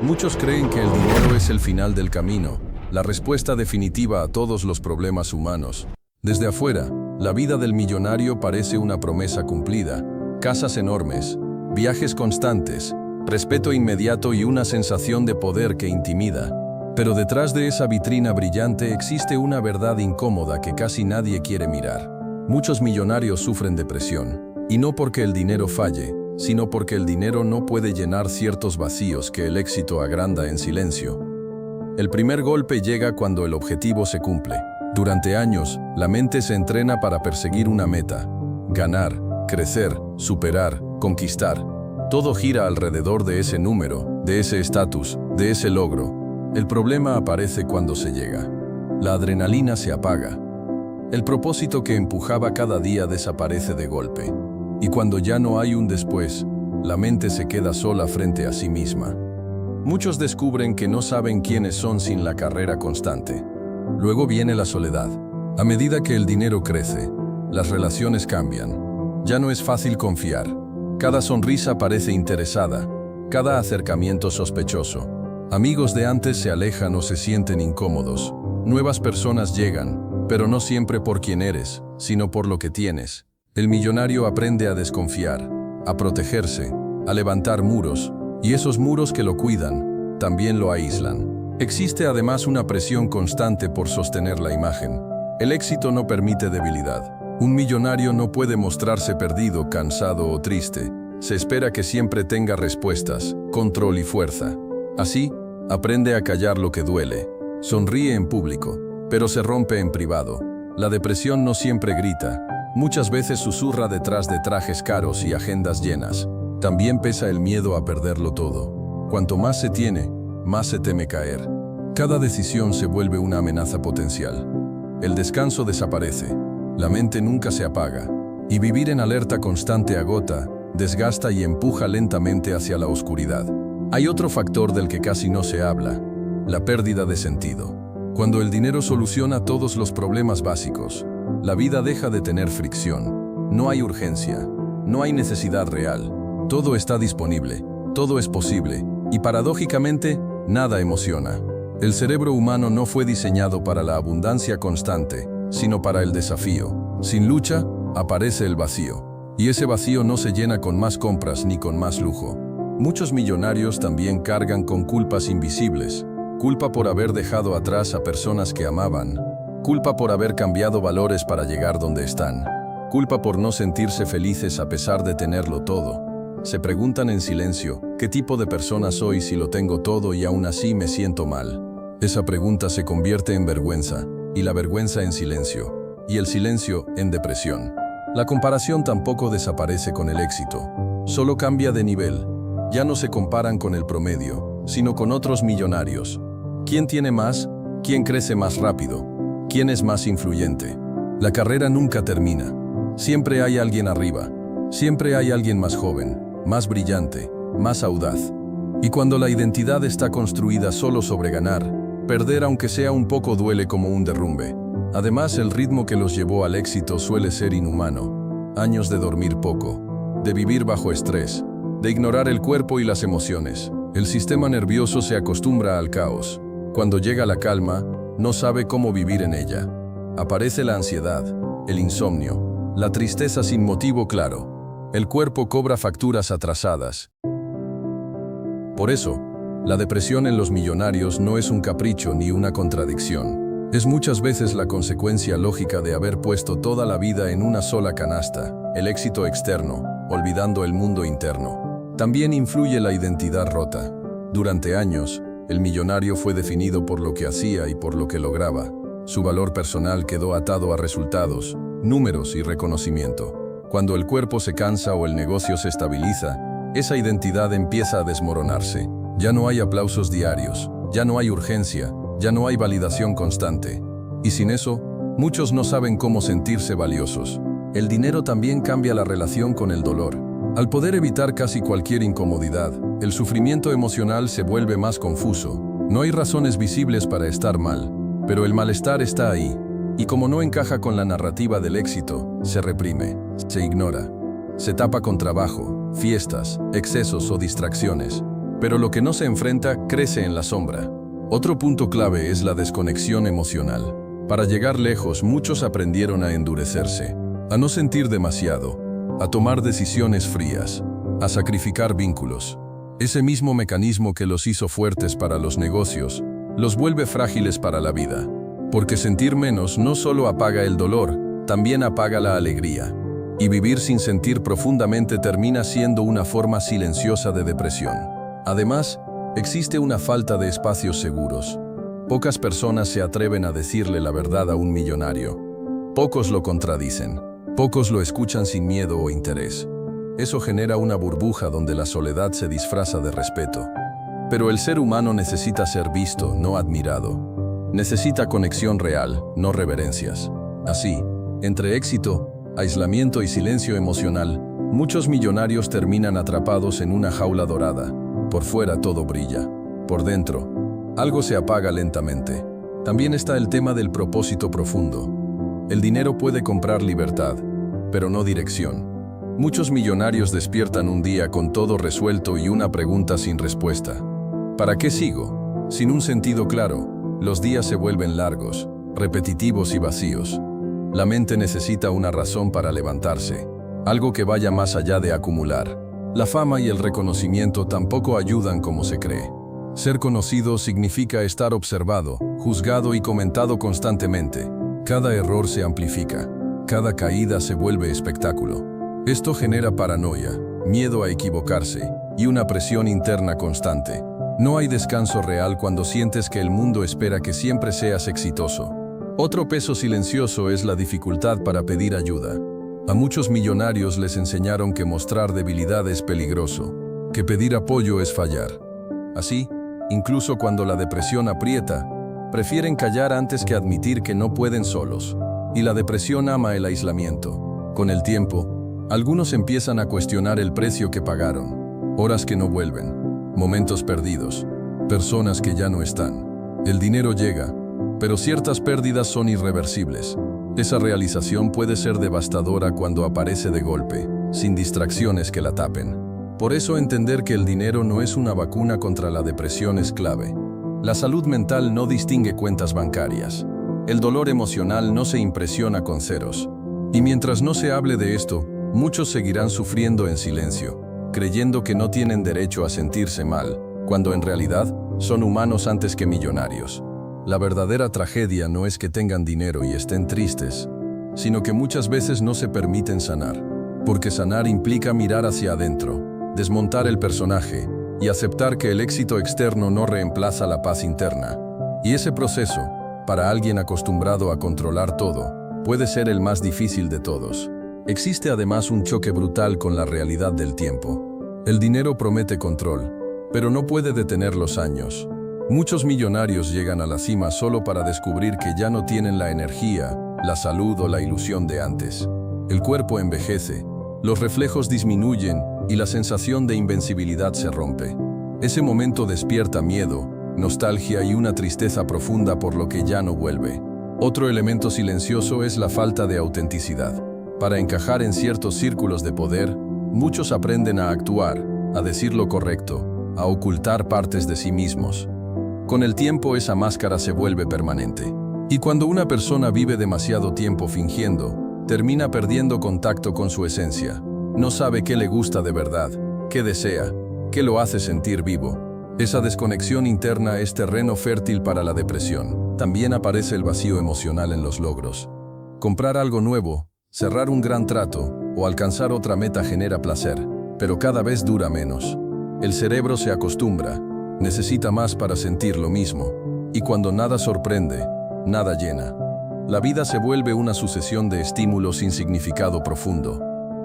Muchos creen que el dinero es el final del camino, la respuesta definitiva a todos los problemas humanos. Desde afuera, la vida del millonario parece una promesa cumplida: casas enormes, viajes constantes, respeto inmediato y una sensación de poder que intimida. Pero detrás de esa vitrina brillante existe una verdad incómoda que casi nadie quiere mirar. Muchos millonarios sufren depresión, y no porque el dinero falle, sino porque el dinero no puede llenar ciertos vacíos que el éxito agranda en silencio. El primer golpe llega cuando el objetivo se cumple. Durante años, la mente se entrena para perseguir una meta: ganar, crecer, superar, conquistar. Todo gira alrededor de ese número, de ese estatus, de ese logro. El problema aparece cuando se llega. La adrenalina se apaga. El propósito que empujaba cada día desaparece de golpe. Y cuando ya no hay un después, la mente se queda sola frente a sí misma. Muchos descubren que no saben quiénes son sin la carrera constante. Luego viene la soledad. A medida que el dinero crece, las relaciones cambian. Ya no es fácil confiar. Cada sonrisa parece interesada, cada acercamiento sospechoso. Amigos de antes se alejan o se sienten incómodos. Nuevas personas llegan, pero no siempre por quién eres, sino por lo que tienes. El millonario aprende a desconfiar, a protegerse, a levantar muros, y esos muros que lo cuidan, también lo aíslan. Existe además una presión constante por sostener la imagen. El éxito no permite debilidad. Un millonario no puede mostrarse perdido, cansado o triste. Se espera que siempre tenga respuestas, control y fuerza. Así, aprende a callar lo que duele. Sonríe en público, pero se rompe en privado. La depresión no siempre grita. Muchas veces susurra detrás de trajes caros y agendas llenas. También pesa el miedo a perderlo todo. Cuanto más se tiene, más se teme caer. Cada decisión se vuelve una amenaza potencial. El descanso desaparece. La mente nunca se apaga. Y vivir en alerta constante agota, desgasta y empuja lentamente hacia la oscuridad. Hay otro factor del que casi no se habla: la pérdida de sentido. Cuando el dinero soluciona todos los problemas básicos, la vida deja de tener fricción. No hay urgencia, no hay necesidad real. Todo está disponible, todo es posible, y paradójicamente, nada emociona. El cerebro humano no fue diseñado para la abundancia constante, sino para el desafío. Sin lucha, aparece el vacío. Y ese vacío no se llena con más compras ni con más lujo. Muchos millonarios también cargan con culpas invisibles. Culpa por haber dejado atrás a personas que amaban. Culpa por haber cambiado valores para llegar donde están. Culpa por no sentirse felices a pesar de tenerlo todo. Se preguntan en silencio: ¿qué tipo de persona soy si lo tengo todo y aún así me siento mal? Esa pregunta se convierte en vergüenza, y la vergüenza en silencio, y el silencio en depresión. La comparación tampoco desaparece con el éxito. Solo cambia de nivel. Ya no se comparan con el promedio, sino con otros millonarios. ¿Quién tiene más? ¿Quién crece más rápido? ¿Quién es más influyente? La carrera nunca termina. Siempre hay alguien arriba. Siempre hay alguien más joven, más brillante, más audaz. Y cuando la identidad está construida solo sobre ganar, perder aunque sea un poco duele como un derrumbe. Además, el ritmo que los llevó al éxito suele ser inhumano. Años de dormir poco, de vivir bajo estrés, de ignorar el cuerpo y las emociones. El sistema nervioso se acostumbra al caos. Cuando llega la calma, no sabe cómo vivir en ella. Aparece la ansiedad, el insomnio, la tristeza sin motivo claro. El cuerpo cobra facturas atrasadas. Por eso, la depresión en los millonarios no es un capricho ni una contradicción. Es muchas veces la consecuencia lógica de haber puesto toda la vida en una sola canasta, el éxito externo, olvidando el mundo interno. También influye la identidad rota. Durante años, el millonario fue definido por lo que hacía y por lo que lograba. Su valor personal quedó atado a resultados, números y reconocimiento. Cuando el cuerpo se cansa o el negocio se estabiliza, esa identidad empieza a desmoronarse. Ya no hay aplausos diarios, ya no hay urgencia, ya no hay validación constante. Y sin eso, muchos no saben cómo sentirse valiosos. El dinero también cambia la relación con el dolor. Al poder evitar casi cualquier incomodidad, el sufrimiento emocional se vuelve más confuso. No hay razones visibles para estar mal, pero el malestar está ahí. Y como no encaja con la narrativa del éxito, se reprime, se ignora, se tapa con trabajo, fiestas, excesos o distracciones. pero lo que no se enfrenta crece en la sombra. Otro punto clave es la desconexión emocional. Para llegar lejos, muchos aprendieron a endurecerse, a no sentir demasiado, a tomar decisiones frías, a sacrificar vínculos. Ese mismo mecanismo que los hizo fuertes para los negocios, los vuelve frágiles para la vida. Porque sentir menos no solo apaga el dolor, también apaga la alegría. Y vivir sin sentir profundamente termina siendo una forma silenciosa de depresión. Además, existe una falta de espacios seguros. Pocas personas se atreven a decirle la verdad a un millonario. Pocos lo contradicen. Pocos lo escuchan sin miedo o interés. Eso genera una burbuja donde la soledad se disfraza de respeto. Pero el ser humano necesita ser visto, no admirado. Necesita conexión real, no reverencias. Así, entre éxito, aislamiento y silencio emocional, muchos millonarios terminan atrapados en una jaula dorada. Por fuera todo brilla. Por dentro, algo se apaga lentamente. También está el tema del propósito profundo. El dinero puede comprar libertad, pero no dirección. Muchos millonarios despiertan un día con todo resuelto y una pregunta sin respuesta. ¿Para qué sigo? Sin un sentido claro, los días se vuelven largos, repetitivos y vacíos. La mente necesita una razón para levantarse, algo que vaya más allá de acumular. La fama y el reconocimiento tampoco ayudan como se cree. Ser conocido significa estar observado, juzgado y comentado constantemente. Cada error se amplifica, cada caída se vuelve espectáculo. Esto genera paranoia, miedo a equivocarse y una presión interna constante. No hay descanso real cuando sientes que el mundo espera que siempre seas exitoso. Otro peso silencioso es la dificultad para pedir ayuda. A muchos millonarios les enseñaron que mostrar debilidad es peligroso, que pedir apoyo es fallar. Así, incluso cuando la depresión aprieta, prefieren callar antes que admitir que no pueden solos. Y la depresión ama el aislamiento. Con el tiempo, algunos empiezan a cuestionar el precio que pagaron. Horas que no vuelven, momentos perdidos, personas que ya no están. El dinero llega, pero ciertas pérdidas son irreversibles. Esa realización puede ser devastadora cuando aparece de golpe, sin distracciones que la tapen. Por eso entender que el dinero no es una vacuna contra la depresión es clave. La salud mental no distingue cuentas bancarias. El dolor emocional no se impresiona con ceros. Y mientras no se hable de esto, muchos seguirán sufriendo en silencio, creyendo que no tienen derecho a sentirse mal, cuando en realidad son humanos antes que millonarios. La verdadera tragedia no es que tengan dinero y estén tristes, sino que muchas veces no se permiten sanar, porque sanar implica mirar hacia adentro, desmontar el personaje y aceptar que el éxito externo no reemplaza la paz interna. Y ese proceso, para alguien acostumbrado a controlar todo, puede ser el más difícil de todos. Existe además un choque brutal con la realidad del tiempo. El dinero promete control, pero no puede detener los años. Muchos millonarios llegan a la cima solo para descubrir que ya no tienen la energía, la salud o la ilusión de antes. El cuerpo envejece, los reflejos disminuyen y la sensación de invencibilidad se rompe. Ese momento despierta miedo, nostalgia y una tristeza profunda por lo que ya no vuelve. Otro elemento silencioso es la falta de autenticidad. Para encajar en ciertos círculos de poder, muchos aprenden a actuar, a decir lo correcto, a ocultar partes de sí mismos. Con el tiempo esa máscara se vuelve permanente. Y cuando una persona vive demasiado tiempo fingiendo, termina perdiendo contacto con su esencia. No sabe qué le gusta de verdad, qué desea, qué lo hace sentir vivo. Esa desconexión interna es terreno fértil para la depresión. También aparece el vacío emocional en los logros. Comprar algo nuevo, cerrar un gran trato o alcanzar otra meta genera placer, pero cada vez dura menos. El cerebro se acostumbra, necesita más para sentir lo mismo, y cuando nada sorprende, nada llena. La vida se vuelve una sucesión de estímulos sin significado profundo.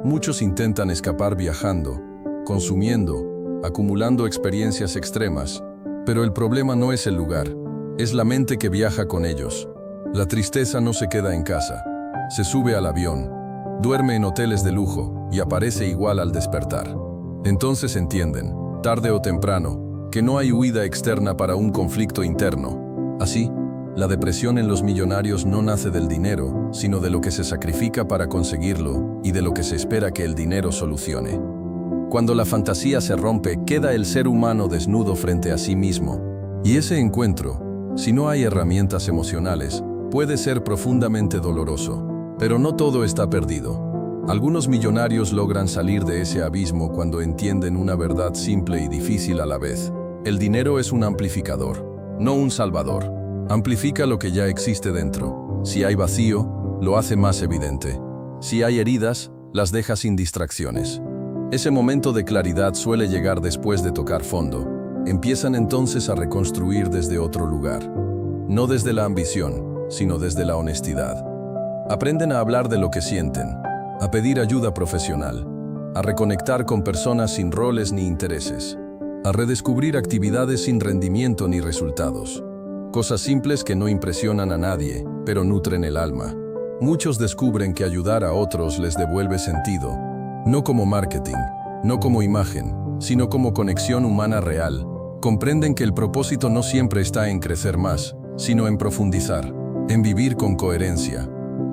Muchos intentan escapar viajando, consumiendo, acumulando experiencias extremas, pero el problema no es el lugar, es la mente que viaja con ellos. La tristeza no se queda en casa. Se sube al avión, duerme en hoteles de lujo y aparece igual al despertar. Entonces entienden, tarde o temprano, que no hay huida externa para un conflicto interno. Así, la depresión en los millonarios no nace del dinero, sino de lo que se sacrifica para conseguirlo y de lo que se espera que el dinero solucione. Cuando la fantasía se rompe, queda el ser humano desnudo frente a sí mismo. Y ese encuentro, si no hay herramientas emocionales, puede ser profundamente doloroso. Pero no todo está perdido. Algunos millonarios logran salir de ese abismo cuando entienden una verdad simple y difícil a la vez. El dinero es un amplificador, no un salvador. Amplifica lo que ya existe dentro. Si hay vacío, lo hace más evidente. Si hay heridas, las deja sin distracciones. Ese momento de claridad suele llegar después de tocar fondo. Empiezan entonces a reconstruir desde otro lugar. No desde la ambición, sino desde la honestidad. Aprenden a hablar de lo que sienten, a pedir ayuda profesional, a reconectar con personas sin roles ni intereses, a redescubrir actividades sin rendimiento ni resultados. Cosas simples que no impresionan a nadie, pero nutren el alma. Muchos descubren que ayudar a otros les devuelve sentido, no como marketing, no como imagen, sino como conexión humana real. Comprenden que el propósito no siempre está en crecer más, sino en profundizar, en vivir con coherencia,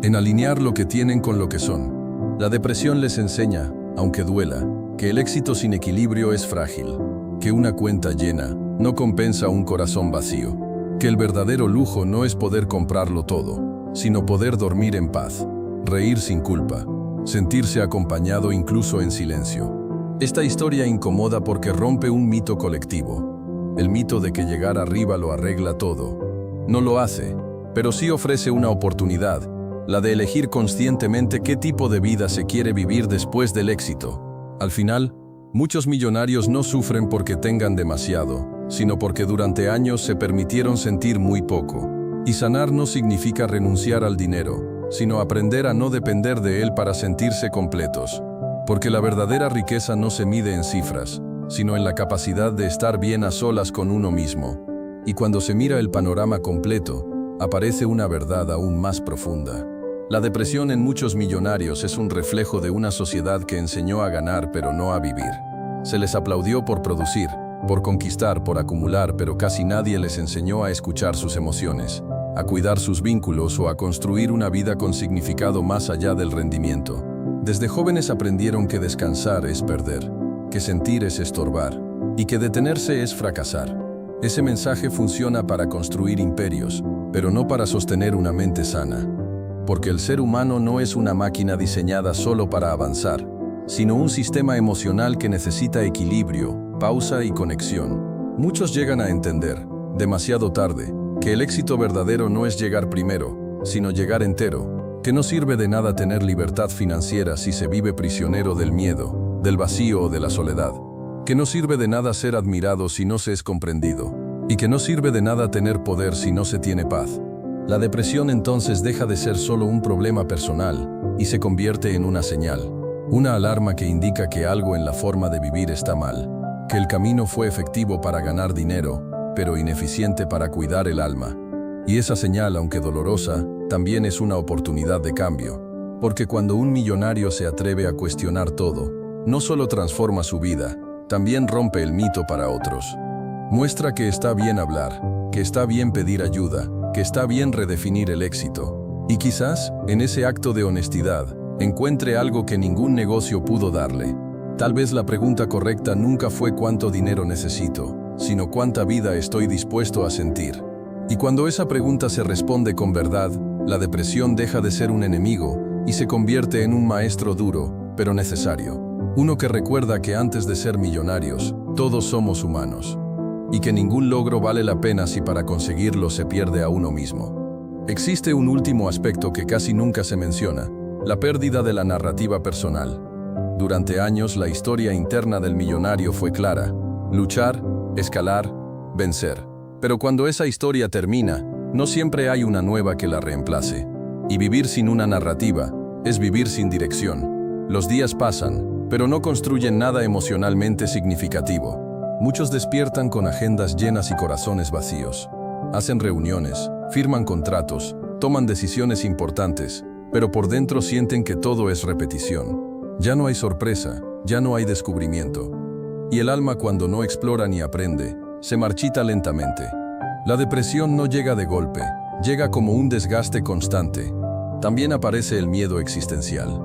en alinear lo que tienen con lo que son. La depresión les enseña, aunque duela, que el éxito sin equilibrio es frágil, que una cuenta llena no compensa un corazón vacío, que el verdadero lujo no es poder comprarlo todo, sino poder dormir en paz, reír sin culpa, sentirse acompañado incluso en silencio. Esta historia incomoda porque rompe un mito colectivo, el mito de que llegar arriba lo arregla todo. No lo hace, pero sí ofrece una oportunidad, la de elegir conscientemente qué tipo de vida se quiere vivir después del éxito. Al final, muchos millonarios no sufren porque tengan demasiado, sino porque durante años se permitieron sentir muy poco. Y sanar no significa renunciar al dinero, sino aprender a no depender de él para sentirse completos. Porque la verdadera riqueza no se mide en cifras, sino en la capacidad de estar bien a solas con uno mismo. Y cuando se mira el panorama completo, aparece una verdad aún más profunda. La depresión en muchos millonarios es un reflejo de una sociedad que enseñó a ganar pero no a vivir. Se les aplaudió por producir, por conquistar, por acumular, pero casi nadie les enseñó a escuchar sus emociones, a cuidar sus vínculos o a construir una vida con significado más allá del rendimiento. Desde jóvenes aprendieron que descansar es perder, que sentir es estorbar y que detenerse es fracasar. Ese mensaje funciona para construir imperios, pero no para sostener una mente sana. Porque el ser humano no es una máquina diseñada solo para avanzar, sino un sistema emocional que necesita equilibrio, pausa y conexión. Muchos llegan a entender, demasiado tarde, que el éxito verdadero no es llegar primero, sino llegar entero, que no sirve de nada tener libertad financiera si se vive prisionero del miedo, del vacío o de la soledad, que no sirve de nada ser admirado si no se es comprendido, y que no sirve de nada tener poder si no se tiene paz. La depresión entonces deja de ser solo un problema personal y se convierte en una señal, una alarma que indica que algo en la forma de vivir está mal, que el camino fue efectivo para ganar dinero, pero ineficiente para cuidar el alma. Y esa señal, aunque dolorosa, también es una oportunidad de cambio, porque cuando un millonario se atreve a cuestionar todo, no solo transforma su vida, también rompe el mito para otros. Muestra que está bien hablar, que está bien pedir ayuda, que está bien redefinir el éxito. Y quizás, en ese acto de honestidad, encuentre algo que ningún negocio pudo darle. Tal vez la pregunta correcta nunca fue cuánto dinero necesito, sino cuánta vida estoy dispuesto a sentir. Y cuando esa pregunta se responde con verdad, la depresión deja de ser un enemigo y se convierte en un maestro duro, pero necesario. Uno que recuerda que antes de ser millonarios, todos somos humanos. Y que ningún logro vale la pena si para conseguirlo se pierde a uno mismo. Existe un último aspecto que casi nunca se menciona, la pérdida de la narrativa personal. Durante años la historia interna del millonario fue clara: luchar, escalar, vencer. Pero cuando esa historia termina, no siempre hay una nueva que la reemplace. Y vivir sin una narrativa es vivir sin dirección. Los días pasan, pero no construyen nada emocionalmente significativo. Muchos despiertan con agendas llenas y corazones vacíos. Hacen reuniones, firman contratos, toman decisiones importantes, pero por dentro sienten que todo es repetición. Ya no hay sorpresa, ya no hay descubrimiento. Y el alma, cuando no explora ni aprende, se marchita lentamente. La depresión no llega de golpe, llega como un desgaste constante. También aparece el miedo existencial.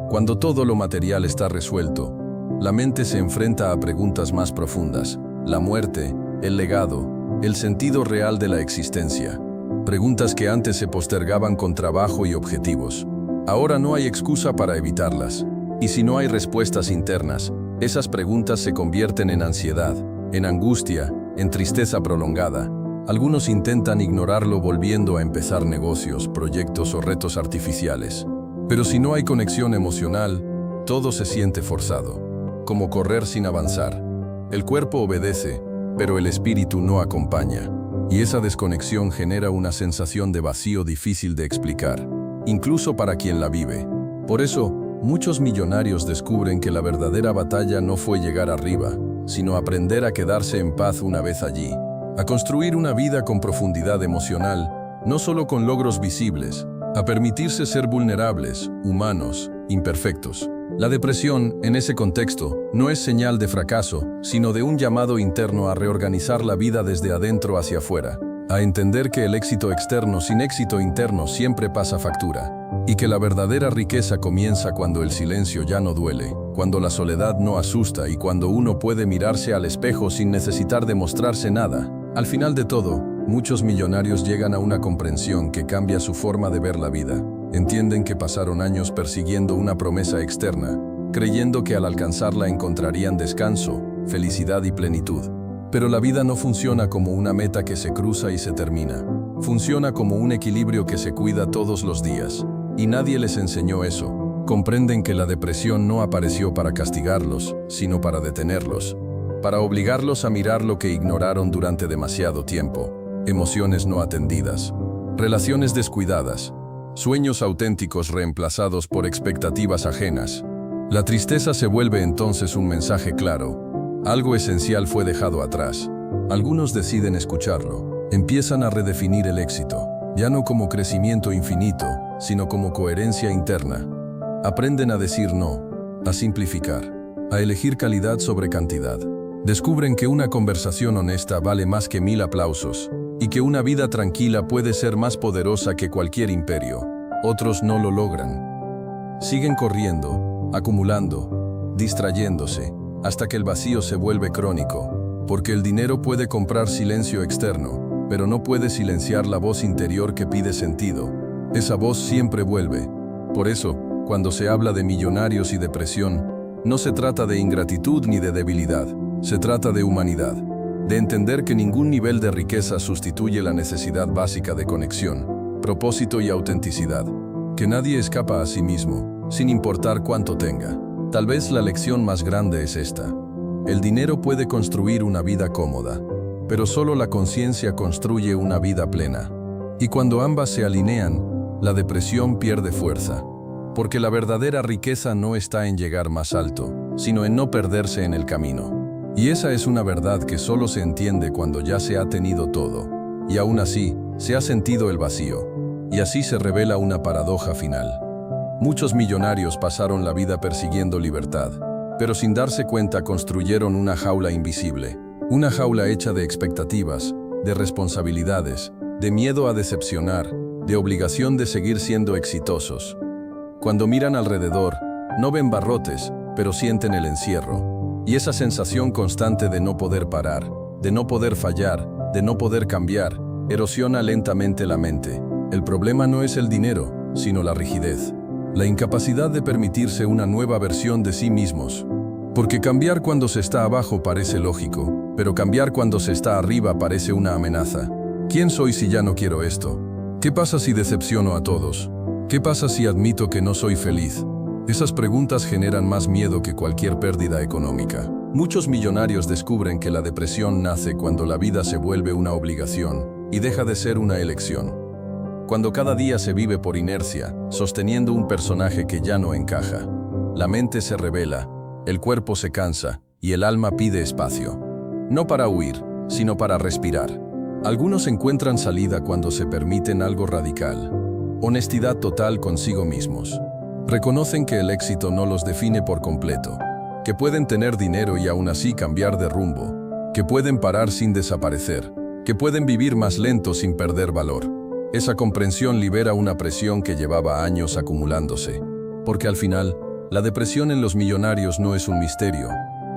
Cuando todo lo material está resuelto, la mente se enfrenta a preguntas más profundas: la muerte, el legado, el sentido real de la existencia. Preguntas que antes se postergaban con trabajo y objetivos. Ahora no hay excusa para evitarlas. Y si no hay respuestas internas, esas preguntas se convierten en ansiedad, en angustia, en tristeza prolongada. Algunos intentan ignorarlo volviendo a empezar negocios, proyectos o retos artificiales. Pero si no hay conexión emocional, todo se siente forzado, como correr sin avanzar. El cuerpo obedece, pero el espíritu no acompaña. Y esa desconexión genera una sensación de vacío difícil de explicar, incluso para quien la vive. Por eso, muchos millonarios descubren que la verdadera batalla no fue llegar arriba, sino aprender a quedarse en paz una vez allí, a construir una vida con profundidad emocional, no solo con logros visibles, a permitirse ser vulnerables, humanos, imperfectos. La depresión, en ese contexto, no es señal de fracaso, sino de un llamado interno a reorganizar la vida desde adentro hacia afuera, a entender que el éxito externo sin éxito interno siempre pasa factura, y que la verdadera riqueza comienza cuando el silencio ya no duele, cuando la soledad no asusta y cuando uno puede mirarse al espejo sin necesitar demostrarse nada. Al final de todo, muchos millonarios llegan a una comprensión que cambia su forma de ver la vida. Entienden que pasaron años persiguiendo una promesa externa, creyendo que al alcanzarla encontrarían descanso, felicidad y plenitud. Pero la vida no funciona como una meta que se cruza y se termina. Funciona como un equilibrio que se cuida todos los días. Y nadie les enseñó eso. Comprenden que la depresión no apareció para castigarlos, sino para detenerlos, para obligarlos a mirar lo que ignoraron durante demasiado tiempo. Emociones no atendidas, relaciones descuidadas, sueños auténticos reemplazados por expectativas ajenas. La tristeza se vuelve entonces un mensaje claro. Algo esencial fue dejado atrás. Algunos deciden escucharlo. Empiezan a redefinir el éxito, ya no como crecimiento infinito, sino como coherencia interna. Aprenden a decir no, a simplificar, a elegir calidad sobre cantidad. Descubren que una conversación honesta vale más que 1000 aplausos, y que una vida tranquila puede ser más poderosa que cualquier imperio. Otros no lo logran. Siguen corriendo, acumulando, distrayéndose, hasta que el vacío se vuelve crónico, porque el dinero puede comprar silencio externo, pero no puede silenciar la voz interior que pide sentido. Esa voz siempre vuelve. Por eso, cuando se habla de millonarios y depresión, no se trata de ingratitud ni de debilidad, se trata de humanidad, de entender que ningún nivel de riqueza sustituye la necesidad básica de conexión, propósito y autenticidad, que nadie escapa a sí mismo, sin importar cuánto tenga. Tal vez la lección más grande es esta: el dinero puede construir una vida cómoda, pero solo la conciencia construye una vida plena. Y cuando ambas se alinean, la depresión pierde fuerza, porque la verdadera riqueza no está en llegar más alto, sino en no perderse en el camino. Y esa es una verdad que solo se entiende cuando ya se ha tenido todo, y aún así, se ha sentido el vacío. Y así se revela una paradoja final. Muchos millonarios pasaron la vida persiguiendo libertad, pero sin darse cuenta construyeron una jaula invisible, una jaula hecha de expectativas, de responsabilidades, de miedo a decepcionar, de obligación de seguir siendo exitosos. Cuando miran alrededor, no ven barrotes, pero sienten el encierro. Y esa sensación constante de no poder parar, de no poder fallar, de no poder cambiar, erosiona lentamente la mente. El problema no es el dinero, sino la rigidez, la incapacidad de permitirse una nueva versión de sí mismos. Porque cambiar cuando se está abajo parece lógico, pero cambiar cuando se está arriba parece una amenaza. ¿Quién soy si ya no quiero esto? ¿Qué pasa si decepciono a todos? ¿Qué pasa si admito que no soy feliz? Esas preguntas generan más miedo que cualquier pérdida económica. Muchos millonarios descubren que la depresión nace cuando la vida se vuelve una obligación y deja de ser una elección. Cuando cada día se vive por inercia, sosteniendo un personaje que ya no encaja. La mente se revela, el cuerpo se cansa y el alma pide espacio. No para huir, sino para respirar. Algunos encuentran salida cuando se permiten algo radical. Honestidad total consigo mismos. Reconocen que el éxito no los define por completo, que pueden tener dinero y aún así cambiar de rumbo, que pueden parar sin desaparecer, que pueden vivir más lento sin perder valor. Esa comprensión libera una presión que llevaba años acumulándose, porque al final, La depresión en los millonarios no es un misterio,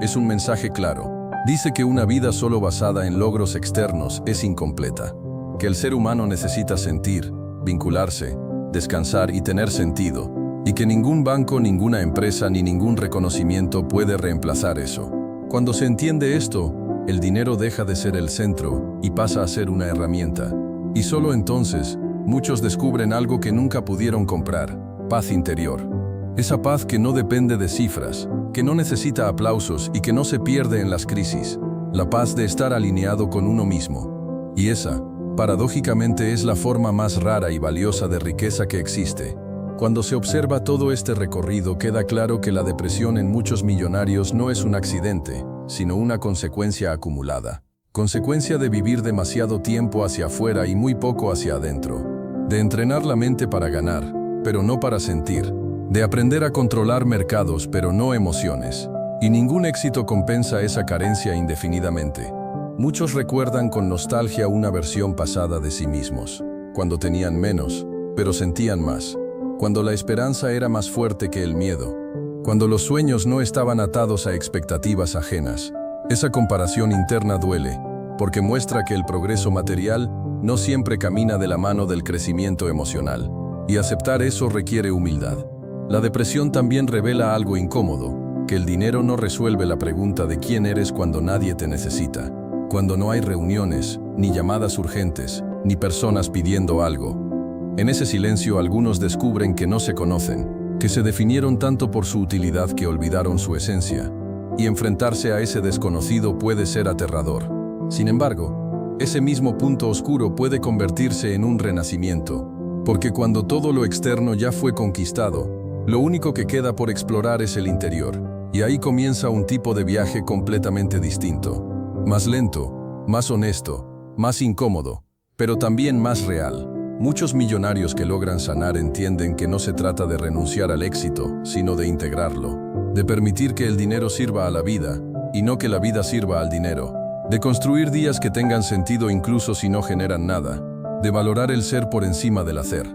es un mensaje claro. Dice que una vida solo basada en logros externos es incompleta, que el ser humano necesita sentir, vincularse, descansar y tener sentido, y que ningún banco, ninguna empresa ni ningún reconocimiento puede reemplazar eso. Cuando se entiende esto, el dinero deja de ser el centro y pasa a ser una herramienta. Y solo entonces, muchos descubren algo que nunca pudieron comprar: paz interior. Esa paz que no depende de cifras, que no necesita aplausos y que no se pierde en las crisis. La paz de estar alineado con uno mismo. Y esa, paradójicamente, es la forma más rara y valiosa de riqueza que existe. Cuando se observa todo este recorrido, queda claro que la depresión en muchos millonarios no es un accidente, sino una consecuencia acumulada. Consecuencia de vivir demasiado tiempo hacia afuera y muy poco hacia adentro. De entrenar la mente para ganar, pero no para sentir. De aprender a controlar mercados, pero no emociones. Y ningún éxito compensa esa carencia indefinidamente. Muchos recuerdan con nostalgia una versión pasada de sí mismos, cuando tenían menos, pero sentían más. Cuando la esperanza era más fuerte que el miedo. Cuando los sueños no estaban atados a expectativas ajenas. Esa comparación interna duele, porque muestra que el progreso material no siempre camina de la mano del crecimiento emocional. Y aceptar eso requiere humildad. La depresión también revela algo incómodo, que el dinero no resuelve la pregunta de quién eres cuando nadie te necesita. Cuando no hay reuniones, ni llamadas urgentes, ni personas pidiendo algo. En ese silencio algunos descubren que no se conocen, que se definieron tanto por su utilidad que olvidaron su esencia. Y enfrentarse a ese desconocido puede ser aterrador. Sin embargo, ese mismo punto oscuro puede convertirse en un renacimiento, porque cuando todo lo externo ya fue conquistado, lo único que queda por explorar es el interior, y ahí comienza un tipo de viaje completamente distinto. Más lento, más honesto, más incómodo, pero también más real. Muchos millonarios que logran sanar entienden que no se trata de renunciar al éxito, sino de integrarlo. De permitir que el dinero sirva a la vida, y no que la vida sirva al dinero. De construir días que tengan sentido incluso si no generan nada. De valorar el ser por encima del hacer.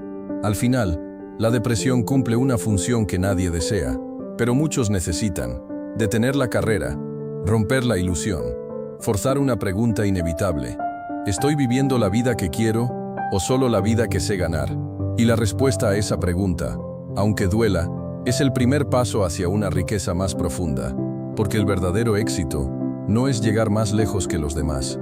Al final, la depresión cumple una función que nadie desea, pero muchos necesitan: detener la carrera, romper la ilusión, forzar una pregunta inevitable: ¿estoy viviendo la vida que quiero o solo la vida que sé ganar? Y la respuesta a esa pregunta, aunque duela, es el primer paso hacia una riqueza más profunda, porque el verdadero éxito no es llegar más lejos que los demás,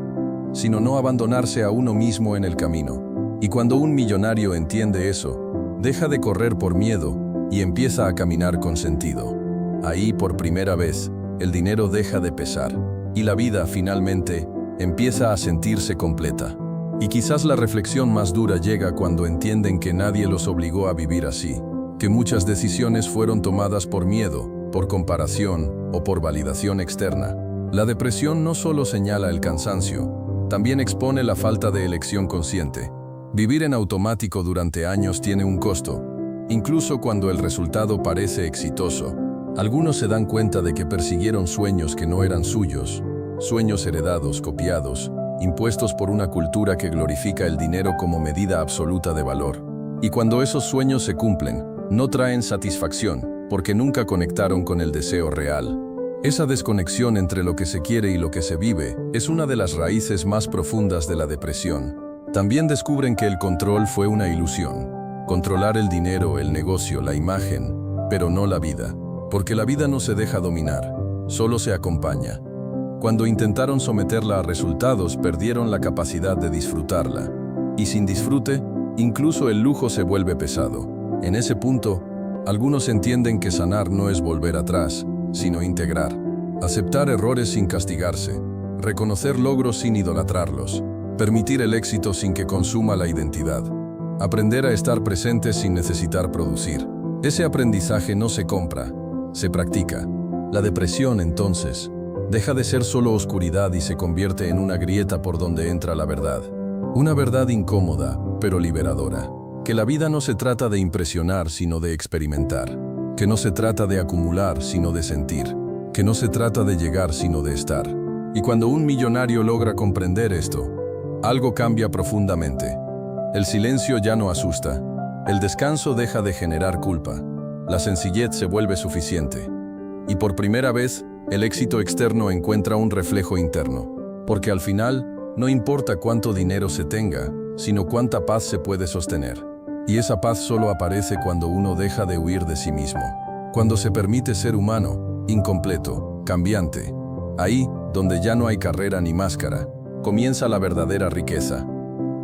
sino no abandonarse a uno mismo en el camino. Y cuando un millonario entiende eso, deja de correr por miedo y empieza a caminar con sentido. Ahí, por primera vez, el dinero deja de pesar y la vida, finalmente, empieza a sentirse completa. Y quizás la reflexión más dura llega cuando entienden que nadie los obligó a vivir así, que muchas decisiones fueron tomadas por miedo, por comparación o por validación externa. La depresión no solo señala el cansancio, también expone la falta de elección consciente. Vivir en automático durante años tiene un costo, incluso cuando el resultado parece exitoso. Algunos se dan cuenta de que persiguieron sueños que no eran suyos, sueños heredados, copiados, impuestos por una cultura que glorifica el dinero como medida absoluta de valor. Y cuando esos sueños se cumplen, no traen satisfacción, porque nunca conectaron con el deseo real. Esa desconexión entre lo que se quiere y lo que se vive es una de las raíces más profundas de la depresión. También descubren que el control fue una ilusión. Controlar el dinero, el negocio, la imagen, pero no la vida. Porque la vida no se deja dominar, solo se acompaña. Cuando intentaron someterla a resultados, perdieron la capacidad de disfrutarla. Y sin disfrute, incluso el lujo se vuelve pesado. En ese punto, algunos entienden que sanar no es volver atrás, sino integrar. Aceptar errores sin castigarse. Reconocer logros sin idolatrarlos. Permitir el éxito sin que consuma la identidad. Aprender a estar presente sin necesitar producir. Ese aprendizaje no se compra, se practica. La depresión, entonces, deja de ser solo oscuridad y se convierte en una grieta por donde entra la verdad. Una verdad incómoda, pero liberadora. Que la vida no se trata de impresionar, sino de experimentar. Que no se trata de acumular, sino de sentir. Que no se trata de llegar, sino de estar. Y cuando un millonario logra comprender esto, algo cambia profundamente. El silencio ya no asusta. El descanso deja de generar culpa. la sencillez se vuelve suficiente. Y por primera vez, el éxito externo encuentra un reflejo interno. Porque al final, no importa cuánto dinero se tenga, sino cuánta paz se puede sostener. Y esa paz solo aparece cuando uno deja de huir de sí mismo. Cuando se permite ser humano, incompleto, cambiante. Ahí, donde ya no hay carrera ni máscara, comienza la verdadera riqueza.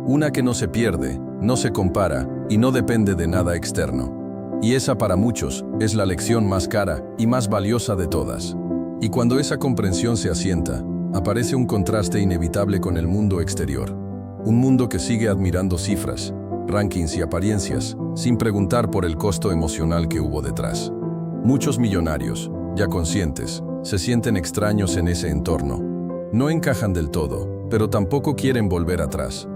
Una que no se pierde, no se compara y no depende de nada externo. Y esa para muchos es la lección más cara y más valiosa de todas. Y cuando esa comprensión se asienta, aparece un contraste inevitable con el mundo exterior. Un mundo que sigue admirando cifras, rankings y apariencias, sin preguntar por el costo emocional que hubo detrás. Muchos millonarios, ya conscientes, se sienten extraños en ese entorno. No encajan del todo, pero tampoco quieren volver atrás.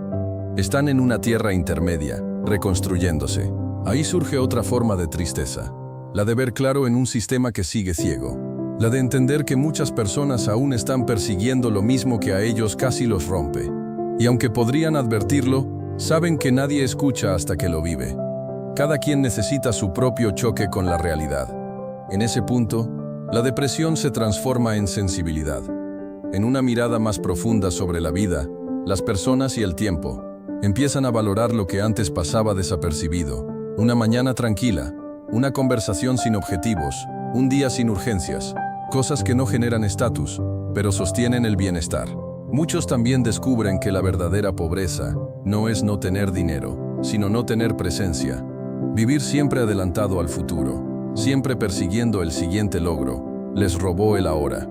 Están en una tierra intermedia, reconstruyéndose. Ahí surge otra forma de tristeza, la de ver claro en un sistema que sigue ciego. La de entender que muchas personas aún están persiguiendo lo mismo que a ellos casi los rompe. Y aunque podrían advertirlo, saben que nadie escucha hasta que lo vive. Cada quien necesita su propio choque con la realidad. En ese punto, la depresión se transforma en sensibilidad. En una mirada más profunda sobre la vida, las personas y el tiempo empiezan a valorar lo que antes pasaba desapercibido. Una mañana tranquila, una conversación sin objetivos, un día sin urgencias, cosas que no generan estatus, pero sostienen el bienestar. Muchos también descubren que la verdadera pobreza no es no tener dinero, sino no tener presencia. Vivir siempre adelantado al futuro, siempre persiguiendo el siguiente logro, les robó el ahora.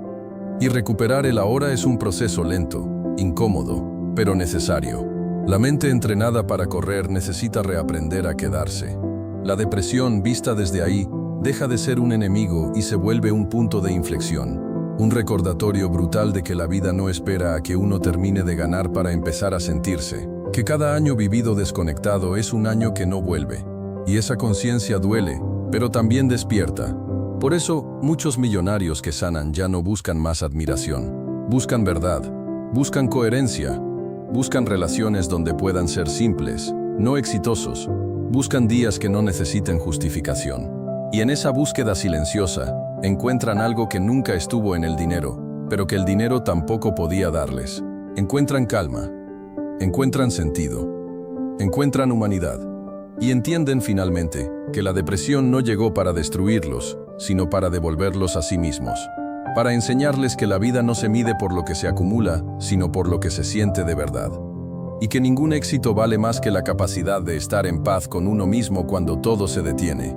Y recuperar el ahora es un proceso lento, incómodo, pero necesario. La mente entrenada para correr necesita reaprender a quedarse. La depresión, vista desde ahí, deja de ser un enemigo y se vuelve un punto de inflexión. Un recordatorio brutal de que la vida no espera a que uno termine de ganar para empezar a sentirse. Que cada año vivido desconectado es un año que no vuelve. Y esa conciencia duele, pero también despierta. Por eso, muchos millonarios que sanan ya no buscan más admiración. Buscan verdad, buscan coherencia. Buscan relaciones donde puedan ser simples, no exitosos. Buscan días que no necesiten justificación. Y en esa búsqueda silenciosa, encuentran algo que nunca estuvo en el dinero, pero que el dinero tampoco podía darles. Encuentran calma, encuentran sentido, encuentran humanidad. Y entienden finalmente que la depresión no llegó para destruirlos, sino para devolverlos a sí mismos. Para enseñarles que la vida no se mide por lo que se acumula, sino por lo que se siente de verdad. Y que ningún éxito vale más que la capacidad de estar en paz con uno mismo cuando todo se detiene.